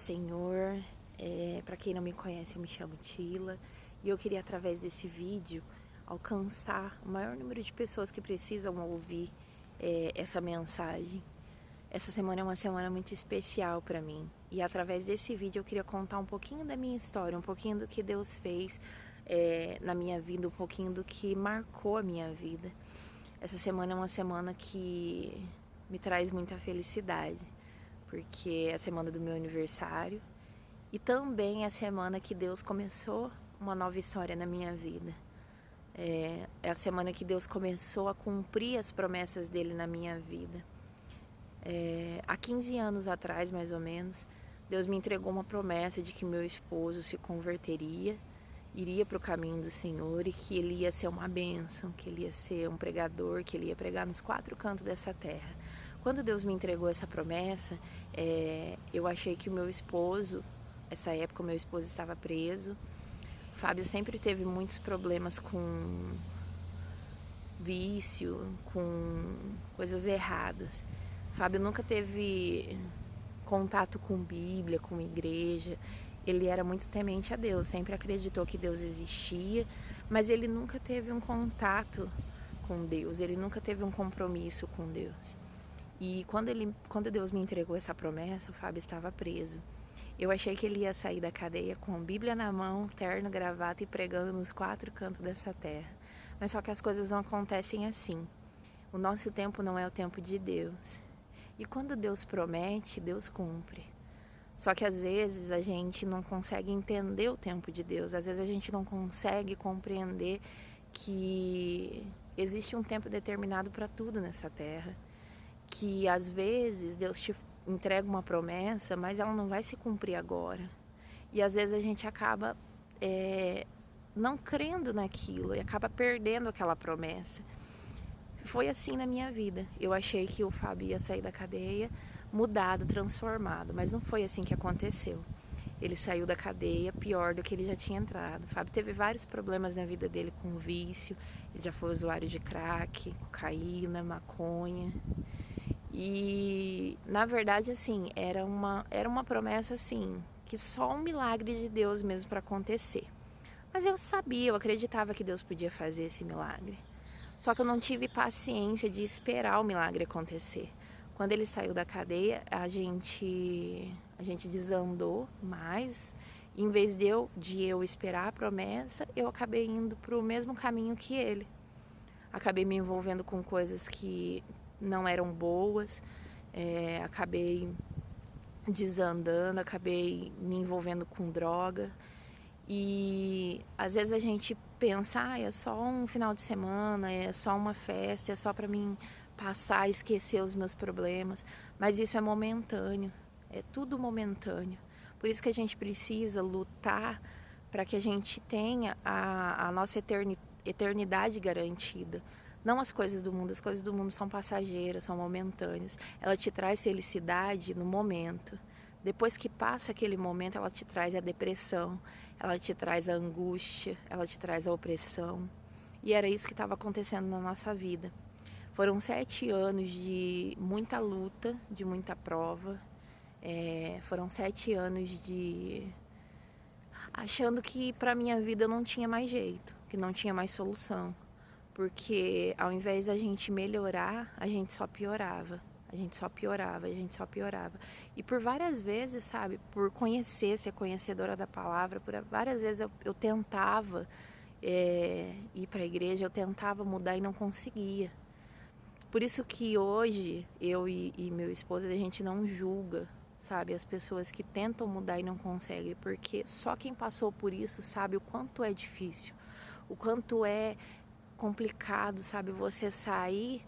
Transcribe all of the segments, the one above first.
Senhor. Para quem não me conhece, eu me chamo Tila e eu queria, através desse vídeo, alcançar o maior número de pessoas que precisam ouvir essa mensagem. Essa semana é uma semana muito especial para mim e, através desse vídeo, eu queria contar um pouquinho da minha história, um pouquinho do que Deus fez na minha vida, um pouquinho do que marcou a minha vida. Essa semana é uma semana que me traz muita felicidade, porque é a semana do meu aniversário e também é a semana que Deus começou uma nova história na minha vida. É a semana que Deus começou a cumprir as promessas dele na minha vida. Há 15 anos atrás, mais ou menos, Deus me entregou uma promessa de que meu esposo se converteria, iria para o caminho do Senhor e que ele ia ser uma bênção, que ele ia ser um pregador, que ele ia pregar nos 4 cantos dessa terra. Quando Deus me entregou essa promessa, eu achei que o meu esposo, essa época o meu esposo estava preso. O Fábio sempre teve muitos problemas com vício, com coisas erradas. O Fábio nunca teve contato com Bíblia, com igreja. Ele era muito temente a Deus, sempre acreditou que Deus existia, mas ele nunca teve um contato com Deus, ele nunca teve um compromisso com Deus. E quando Deus me entregou essa promessa, o Fábio estava preso. Eu achei que ele ia sair da cadeia com a Bíblia na mão, terno, gravata e pregando nos 4 cantos dessa terra. Mas só que as coisas não acontecem assim. O nosso tempo não é o tempo de Deus. E quando Deus promete, Deus cumpre. Só que às vezes a gente não consegue entender o tempo de Deus. Às vezes a gente não consegue compreender que existe um tempo determinado para tudo nessa terra. Que às vezes Deus te entrega uma promessa, mas ela não vai se cumprir agora. E às vezes a gente acaba não crendo naquilo e acaba perdendo aquela promessa. Foi assim na minha vida. Eu achei que o Fábio ia sair da cadeia mudado, transformado, mas não foi assim que aconteceu. Ele saiu da cadeia pior do que ele já tinha entrado. O Fábio teve vários problemas na vida dele com vício. Ele já foi usuário de crack, cocaína, maconha. E, na verdade, assim, era uma promessa, assim, que só um milagre de Deus mesmo para acontecer. Mas eu sabia, eu acreditava que Deus podia fazer esse milagre. Só que eu não tive paciência de esperar o milagre acontecer. Quando ele saiu da cadeia, a gente desandou mais. Em vez de eu esperar a promessa, eu acabei indo para o mesmo caminho que ele. Acabei me envolvendo com coisas que não eram boas, acabei desandando, acabei me envolvendo com droga. E às vezes a gente pensa, é só um final de semana, é só uma festa, é só para mim passar, esquecer os meus problemas, mas isso é momentâneo, é tudo momentâneo. Por isso que a gente precisa lutar para que a gente tenha a nossa eternidade garantida. Não as coisas do mundo são passageiras, são momentâneas. Ela te traz felicidade no momento. Depois que passa aquele momento, ela te traz a depressão, ela te traz a angústia, ela te traz a opressão. E era isso que estava acontecendo na nossa vida. Foram 7 anos de muita luta, de muita prova. Foram 7 anos de achando que para minha vida não tinha mais jeito, que não tinha mais solução. Porque ao invés da gente melhorar, a gente só piorava. A gente só piorava, a gente só piorava. E por várias vezes, sabe, por ser conhecedora da palavra, por várias vezes eu tentava ir para a igreja, eu tentava mudar e não conseguia. Por isso que hoje, eu e meu esposo, a gente não julga, sabe, as pessoas que tentam mudar e não conseguem. Porque só quem passou por isso sabe o quanto é difícil, o quanto é complicado, sabe, você sair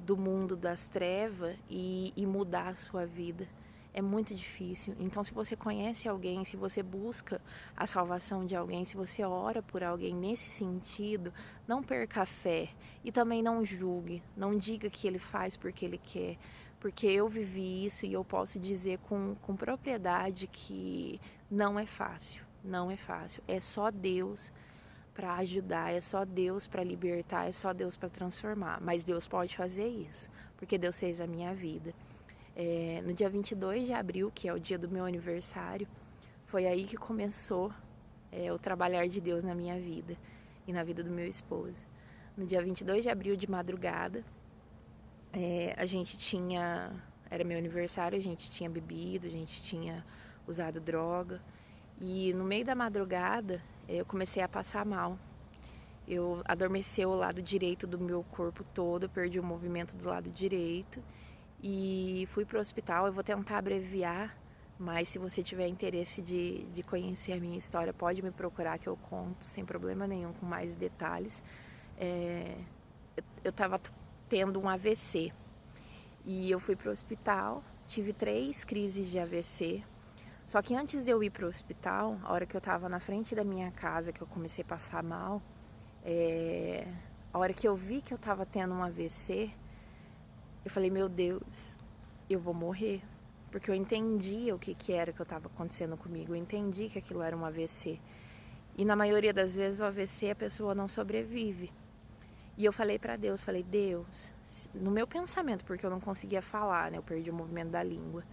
do mundo das trevas e mudar a sua vida. É muito difícil. Então, se você conhece alguém, se você busca a salvação de alguém, se você ora por alguém nesse sentido, não perca a fé e também não julgue, não diga que ele faz porque ele quer, porque eu vivi isso e eu posso dizer com propriedade que não é fácil, não é fácil. É só Deus para ajudar, é só Deus para libertar, é só Deus para transformar. Mas Deus pode fazer isso, porque Deus fez a minha vida. No dia 22 de abril, que é o dia do meu aniversário, foi aí que começou o trabalhar de Deus na minha vida e na vida do meu esposo. No dia 22 de abril, de madrugada, a gente tinha... Era meu aniversário, a gente tinha bebido, a gente tinha usado droga. E no meio da madrugada, eu comecei a passar mal. Eu adormeceu o lado direito do meu corpo todo, eu perdi o movimento do lado direito e fui para o hospital. Eu vou tentar abreviar, mas se você tiver interesse de conhecer a minha história, pode me procurar que eu conto sem problema nenhum, com mais detalhes. Eu estava tendo um AVC e eu fui para o hospital, tive 3 crises de AVC. Só que antes de eu ir para o hospital, a hora que eu estava na frente da minha casa, que eu comecei a passar mal, a hora que eu vi que eu estava tendo um AVC, eu falei, meu Deus, eu vou morrer. Porque eu entendia o que era que estava acontecendo comigo, eu entendi que aquilo era um AVC. E na maioria das vezes o AVC a pessoa não sobrevive. E eu falei para Deus, falei, Deus, no meu pensamento, porque eu não conseguia falar, né? Eu perdi o movimento da língua.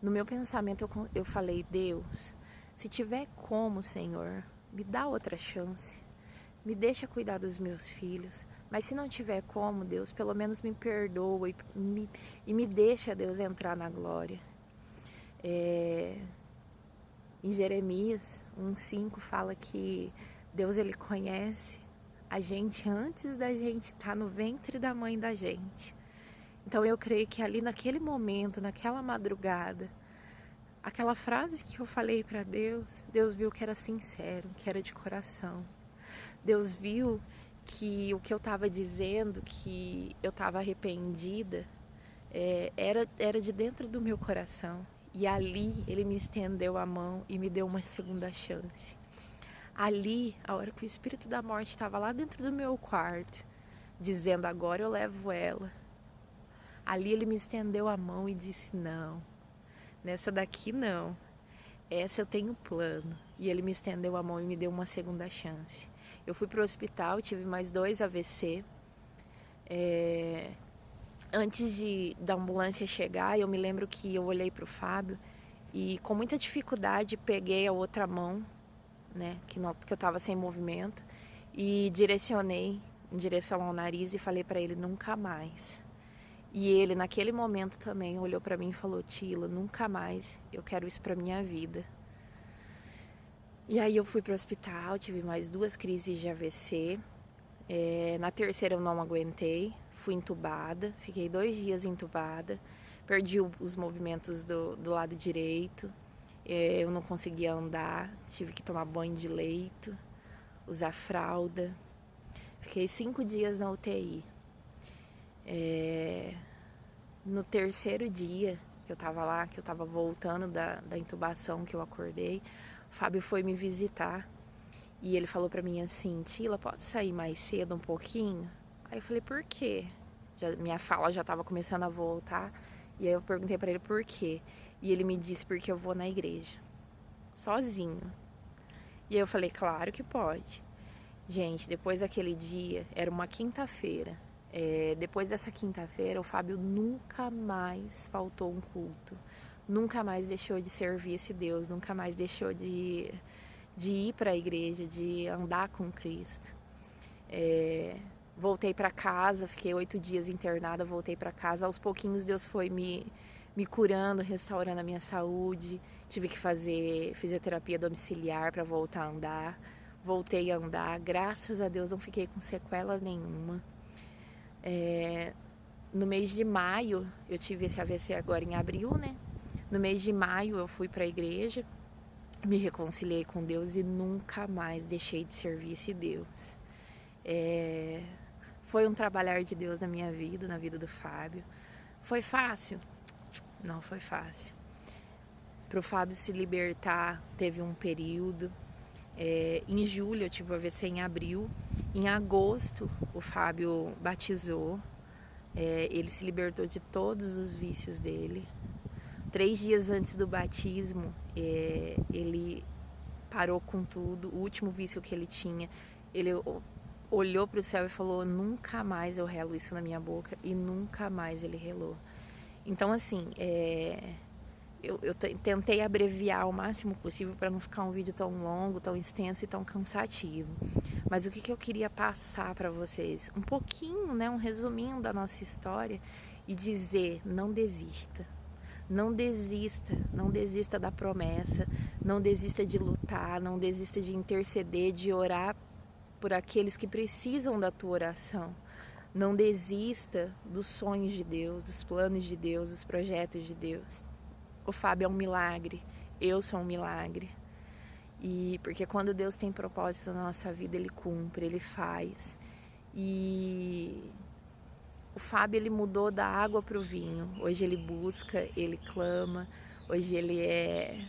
No meu pensamento eu falei, Deus, se tiver como, Senhor, me dá outra chance. Me deixa cuidar dos meus filhos. Mas se não tiver como, Deus, pelo menos me perdoa e me deixa, Deus, entrar na glória. Em Jeremias 1:5 fala que Deus, ele conhece a gente antes da gente estar no ventre da mãe da gente. Então eu creio que ali naquele momento, naquela madrugada, aquela frase que eu falei para Deus, Deus viu que era sincero, que era de coração. Deus viu que o que eu estava dizendo, que eu estava arrependida, era de dentro do meu coração. E ali ele me estendeu a mão e me deu uma segunda chance. Ali, a hora que o espírito da morte estava lá dentro do meu quarto, dizendo, agora eu levo ela. Ali ele me estendeu a mão e disse, não, nessa daqui não, essa eu tenho plano. E ele me estendeu a mão e me deu uma segunda chance. Eu fui para o hospital, tive mais 2 AVC. Antes da ambulância chegar, eu me lembro que eu olhei para o Fábio e com muita dificuldade peguei a outra mão, né, que eu estava sem movimento, e direcionei em direção ao nariz e falei para ele, nunca mais. E ele, naquele momento também, olhou para mim e falou, Tila, nunca mais, eu quero isso para minha vida. E aí eu fui para o hospital, tive mais 2 crises de AVC. Na terceira eu não aguentei, fui entubada, fiquei 2 dias entubada, perdi os movimentos do lado direito, eu não conseguia andar, tive que tomar banho de leito, usar fralda. Fiquei 5 dias na UTI. No terceiro dia que eu tava lá, que eu tava voltando da intubação, que eu acordei, o Fábio foi me visitar e ele falou pra mim assim, Tila, pode sair mais cedo um pouquinho? Aí eu falei, por quê? Minha fala já tava começando a voltar e aí eu perguntei pra ele por quê. E ele me disse, porque eu vou na igreja, sozinho. E aí eu falei, claro que pode. Gente, depois daquele dia, era uma quinta-feira. Depois dessa quinta-feira, o Fábio nunca mais faltou um culto. Nunca mais deixou de servir esse Deus. Nunca mais deixou de ir para a igreja, de andar com Cristo. Voltei para casa, fiquei 8 dias internada, voltei para casa. Aos pouquinhos Deus foi me curando, restaurando a minha saúde. Tive que fazer fisioterapia domiciliar para voltar a andar. Voltei a andar, graças a Deus não fiquei com sequela nenhuma. No mês de maio, eu tive esse AVC agora em abril, né? No mês de maio eu fui para a igreja, me reconciliei com Deus e nunca mais deixei de servir esse Deus. Foi um trabalhar de Deus na minha vida, na vida do Fábio. Foi fácil? Não foi fácil. Para o Fábio se libertar, teve um período. Em julho eu tive o AVC em abril. Em agosto o Fábio batizou. Ele se libertou de todos os vícios dele. 3 dias antes do batismo, ele parou com tudo. O último vício que ele tinha, ele olhou para o céu e falou, nunca mais eu relo isso na minha boca. E nunca mais ele relou. Então, assim, eu tentei abreviar o máximo possível para não ficar um vídeo tão longo, tão extenso e tão cansativo. Mas o que eu queria passar para vocês? Um pouquinho, né, um resuminho da nossa história e dizer: não desista. Não desista, não desista da promessa, não desista de lutar, não desista de interceder, de orar por aqueles que precisam da tua oração. Não desista dos sonhos de Deus, dos planos de Deus, dos projetos de Deus. O Fábio é um milagre, eu sou um milagre. E porque quando Deus tem propósito na nossa vida, Ele cumpre, Ele faz. E o Fábio, ele mudou da água para o vinho. Hoje ele busca, ele clama. Hoje ele é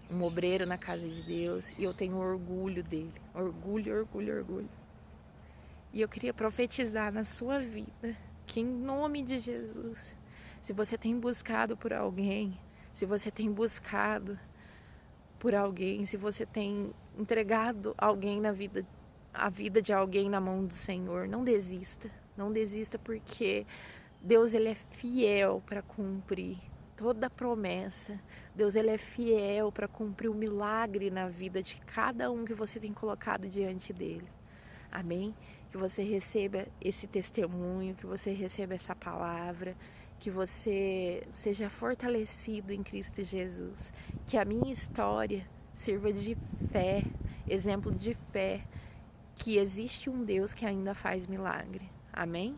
um obreiro na casa de Deus. E eu tenho orgulho dele. Orgulho, orgulho, orgulho. E eu queria profetizar na sua vida que, em nome de Jesus, se você tem buscado por alguém, se você tem buscado por alguém, se você tem entregado alguém a vida de alguém na mão do Senhor, não desista. Não desista, porque Deus, ele é fiel para cumprir toda a promessa. Deus, ele é fiel para cumprir o milagre na vida de cada um que você tem colocado diante dele. Amém? Que você receba esse testemunho, que você receba essa palavra, que você seja fortalecido em Cristo Jesus. Que a minha história sirva de fé, exemplo de fé, que existe um Deus que ainda faz milagre. Amém?